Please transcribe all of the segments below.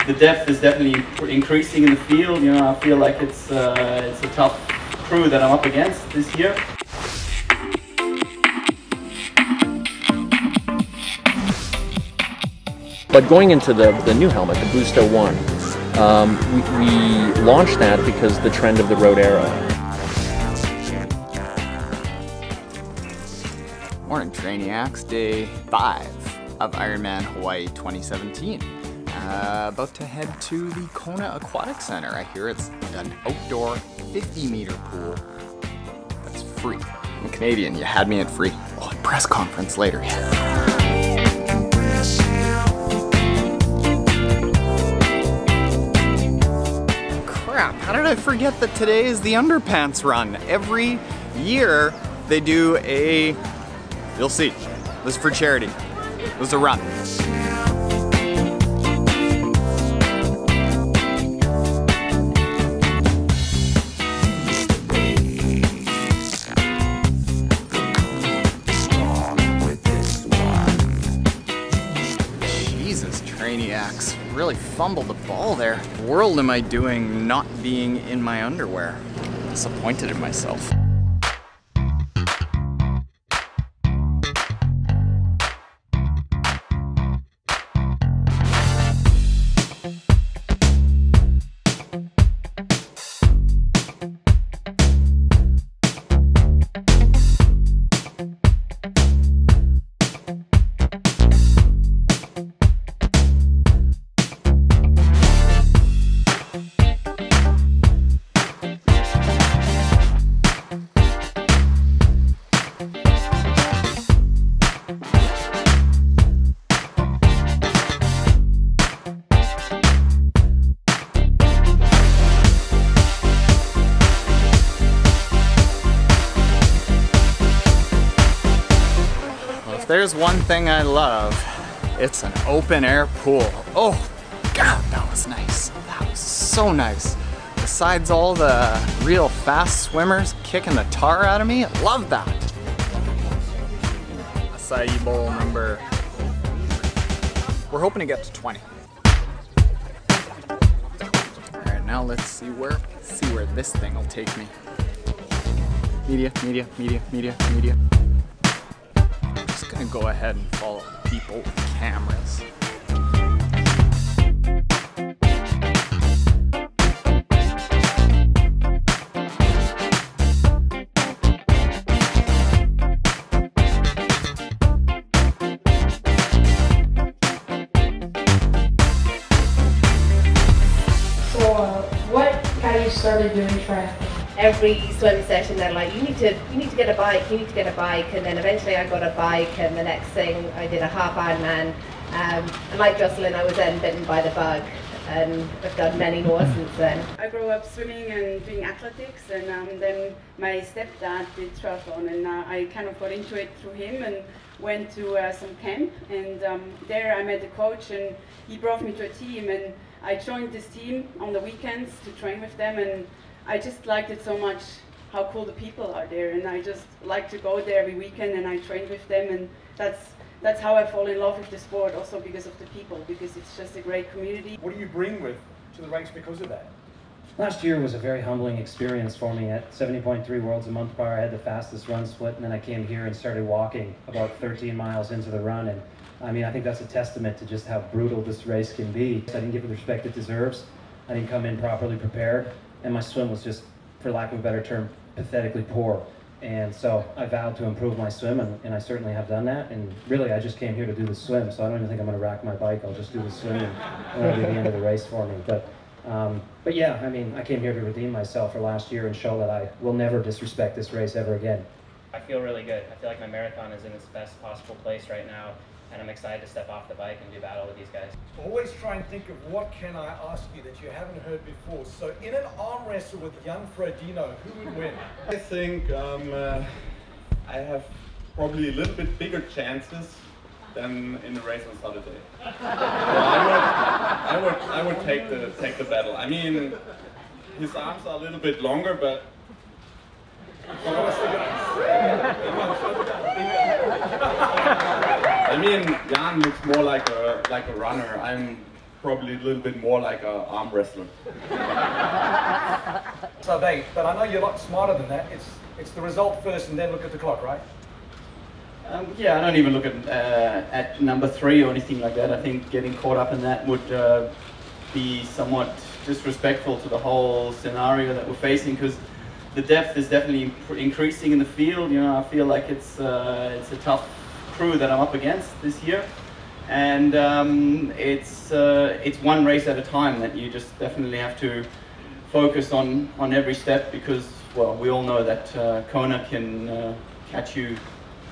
The depth is definitely increasing in the field. You know, I feel like it's a tough crew that I'm up against this year. But going into the new helmet, the Boosto 1, we launched that because the trend of the Road Arrow. Morning Trainiacs, day 5 of Ironman Hawaii 2017. About to head to the Kona Aquatic Center. I hear it's an outdoor 50-meter pool that's free. I'm Canadian, you had me at free. Oh, press conference later. Crap, how did I forget that today is the Underpants run? Every year they do a, you'll see, this is for charity. It was a run. Trainiacs really fumbled the ball there. What world am I doing not being in my underwear? Disappointed in myself. There's one thing I love, it's an open air pool. Oh God, that was nice. That was so nice. Besides all the real fast swimmers kicking the tar out of me, I love that. Acai bowl number, we're hoping to get to 20. All right, now let's see where this thing will take me. Media, media, media, media, media. I'm gonna go ahead and follow people with cameras. So, what got you started doing triathlon? Every swim session they're like, you need to get a bike, and then eventually I got a bike, and the next thing I did a half Ironman, and like Jocelyn I was then bitten by the bug, and I've done many more since then. I grew up swimming and doing athletics, and then my stepdad did triathlon, and I kind of got into it through him and went to some camp, and there I met a coach and he brought me to a team, and I joined this team on the weekends to train with them, and I just liked it so much how cool the people are there, and I just like to go there every weekend and I train with them, and that's how I fall in love with the sport, also because of the people, because it's just a great community. What do you bring to the race because of that? Last year was a very humbling experience for me. At 70.3 Worlds a month prior, I had the fastest run split, and then I came here and started walking about 13 miles into the run, and I mean, I think that's a testament to just how brutal this race can be. I didn't give it the respect it deserves. I didn't come in properly prepared. And my swim was just, for lack of a better term, pathetically poor. And so I vowed to improve my swim, and I certainly have done that. And really, I just came here to do the swim, so I don't even think I'm going to rack my bike. I'll just do the swim, and that'll be the end of the race for me. But yeah, I mean, I came here to redeem myself for last year and show that I will never disrespect this race ever again. I feel really good. I feel like my marathon is in its best possible place right now, and I'm excited to step off the bike and do battle with these guys. Always try and think of what can I ask you that you haven't heard before. So in an arm wrestle with Jan Frodeno, who would win? I think I have probably a little bit bigger chances than in the race on Saturday. So I would take the battle. I mean, his arms are a little bit longer, but I mean, Jan looks more like a runner. I'm probably a little bit more like an arm wrestler. So Dave, but I know you're a lot smarter than that. It's the result first and then look at the clock, right? Yeah, I don't even look at number 3 or anything like that. I think getting caught up in that would be somewhat disrespectful to the whole scenario that we're facing, because the depth is definitely increasing in the field. You know, I feel like it's a tough crew that I'm up against this year, and it's one race at a time that you just definitely have to focus on every step, because, well, we all know that Kona can catch you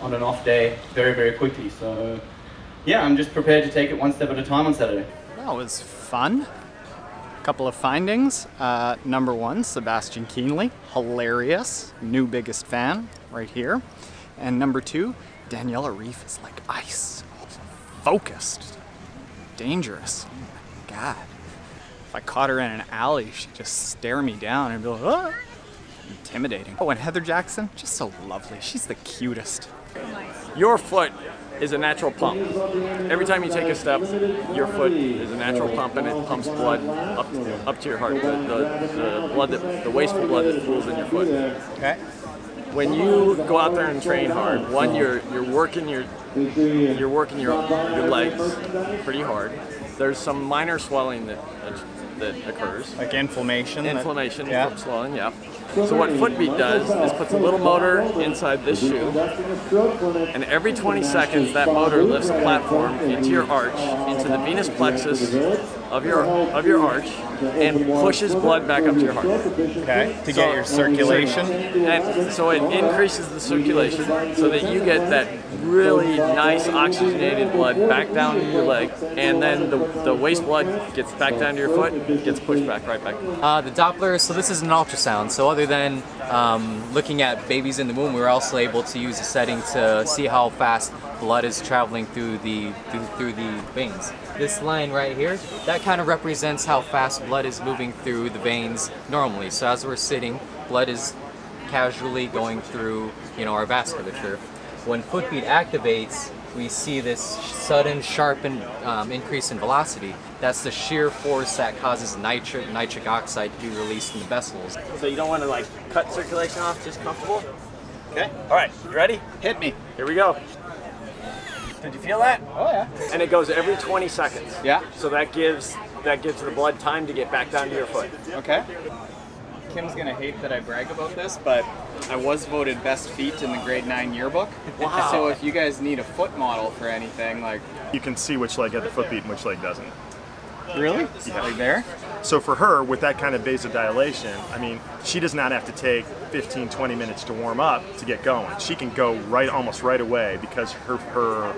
on an off day very, very quickly. So yeah, I'm just prepared to take it one step at a time on Saturday. That was fun. Couple of findings. Number 1, Sebastian Keinle, hilarious, new biggest fan right here. And number 2, Daniela Ryf is like ice, focused, dangerous. Oh my God. If I caught her in an alley, she'd just stare me down and be like, ah! Intimidating. Oh, and Heather Jackson, just so lovely. She's the cutest. Your foot is a natural pump. Every time you take a step, your foot is a natural pump, and it pumps blood up to your heart. The blood, the wasteful blood that pools in your foot. Okay. When you go out there and train hard, one, you're working your legs pretty hard. There's some minor swelling that occurs. Like inflammation? Inflammation from swelling, yeah. So what Footbeat does is puts a little motor inside this shoe, and every 20 seconds that motor lifts a platform into your arch, into the venous plexus of your arch, and pushes blood back up to your heart. Okay, to get your circulation. And so it increases the circulation so that you get that really nice oxygenated blood back down your leg, and then the waste blood gets back down to your foot, gets pushed back right back. The Doppler, so this is an ultrasound, so other than looking at babies in the womb, we were also able to use a setting to see how fast blood is traveling through the veins. This line right here, that kind of represents how fast blood is moving through the veins normally. So as we're sitting, blood is casually going through, you know, our vasculature. When Footbeat activates, we see this sudden, sharp increase in velocity. That's the shear force that causes nitric oxide to be released in the vessels. So you don't want to like cut circulation off, just comfortable? Okay, all right, you ready? Hit me. Here we go. Did you feel that? Oh yeah. And it goes every 20 seconds. Yeah. So that gives the blood time to get back down to your foot. Okay. Kim's gonna hate that I brag about this, but I was voted best feet in the grade 9 yearbook. Wow. So if you guys need a foot model for anything, like... You can see which leg had the Footbeat and which leg doesn't. Really? Yeah. Like there? So for her, with that kind of vasodilation, I mean, she does not have to take 15, 20 minutes to warm up to get going. She can go almost right away, because her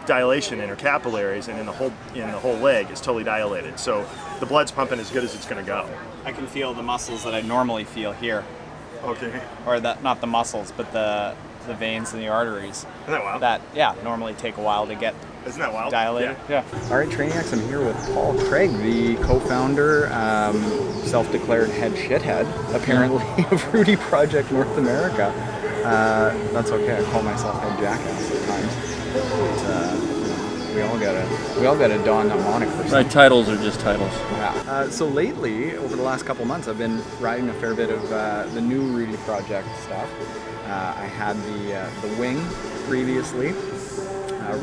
dilation in her capillaries and in the whole leg is totally dilated. So the blood's pumping as good as it's going to go. I can feel the muscles that I normally feel here. Okay. Or not the muscles, but the veins and the arteries. Isn't that wild? That, yeah, normally take a while to get Isn't that wild? dilated. Yeah. All right, Trainiacs, I'm here with Paul Craig, the co-founder, self-declared head shithead, apparently, of Rudy Project North America. That's okay, I call myself head jackass at times. But, we all gotta don that moniker. Right, titles are just titles. Yeah. So lately, over the last couple months, I've been riding a fair bit of the new Rudy Project stuff. I had the wing previously,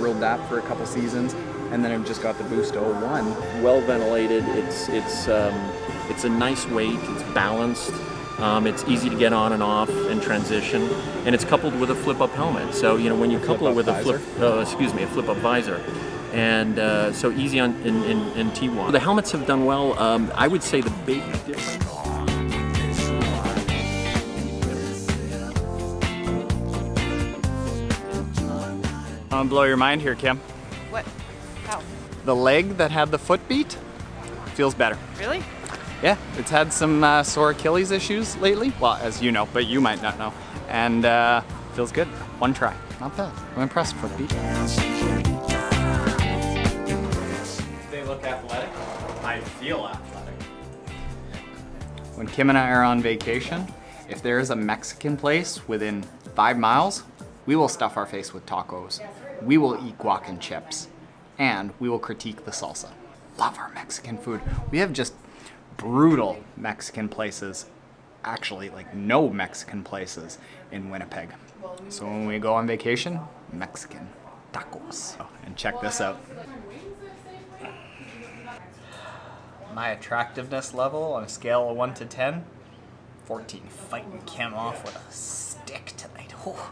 rode that for a couple seasons, and then I've just got the Boost 01. Well ventilated. It's a nice weight. It's balanced. It's easy to get on and off and transition, and it's coupled with a flip-up helmet. So you know when you couple it with a flip-up visor, and so easy in T1. The helmets have done well. I would say the big difference. I'm gonna blow your mind here, Kim. What? How? The leg that had the Footbeat feels better. Really? Yeah, it's had some sore Achilles issues lately. Well, as you know, but you might not know. And feels good. One try. Not bad. I'm impressed, Footbeat. They look athletic. I feel athletic. When Kim and I are on vacation, if there is a Mexican place within 5 miles, we will stuff our face with tacos. We will eat guac and chips. And we will critique the salsa. love our Mexican food. We have just brutal Mexican places. Actually, like no Mexican places in Winnipeg. So when we go on vacation, Mexican tacos. Oh, and check this out. My attractiveness level on a scale of 1 to 10, 14. Fighting Kim off with a stick tonight. Oh.